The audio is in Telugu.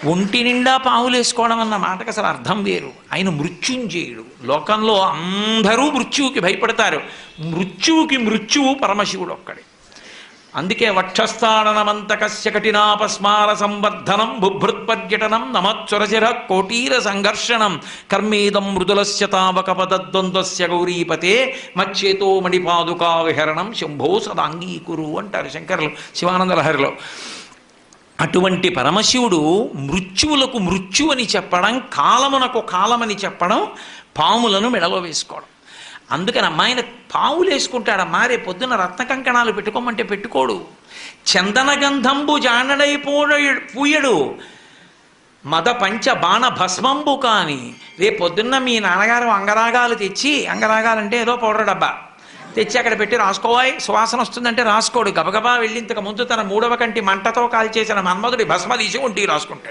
ఒంటి నిండా పావులేసుకోవడం అన్న మాటకు అసలు అర్థం వేరు. ఆయన మృత్యుంజయుడు. లోకంలో అందరూ మృత్యువుకి భయపడతారు. మృత్యువుకి మృత్యువు పరమశివుడు ఒక్కడే. అందుకే వక్షస్థాడనమంతకస్య కఠినాపస్మార సంవర్ధనం బుభృత్పర్యటనం నమత్సురశిర కోటీర సంఘర్షణం కర్మేదం మృదులస్య తావక పదద్వంద్వస్య గౌరీపతే మచ్చేతో మణిపాదుకా విహరణం శంభో సదాంగీకురు అంటారు శంకరులు శివానంద లహరిలో. అటువంటి పరమశివుడు మృత్యువులకు మృత్యు అని చెప్పడం, కాలమునకు కాలమని చెప్పడం, పాములను మెడలో వేసుకోవడం. అందుకని అమ్మాయిన పావులు వేసుకుంటాడమ్మా. రేపు పొద్దున రత్న కంకణాలు పెట్టుకోమంటే పెట్టుకోడు. చందన గంధంబు జానడై పూయడు మద పంచ బాణ భస్మంబు. కానీ రేపు పొద్దున్న మీ నాన్నగారు అంగరాగాలు తెచ్చి, అంగరాగాలంటే ఏదో పౌడర్ డబ్బా తెచ్చి అక్కడ పెట్టి రాసుకోవాయి సువాసన వస్తుందంటే రాసుకోడు. గబగబా వెళ్ళి ఇంతకు ముందు తన 3వ కంటి మంటతో కాల్చేసిన మన్మధుడి భస్మ తీసి ఒంటికి రాసుకుంటాడు.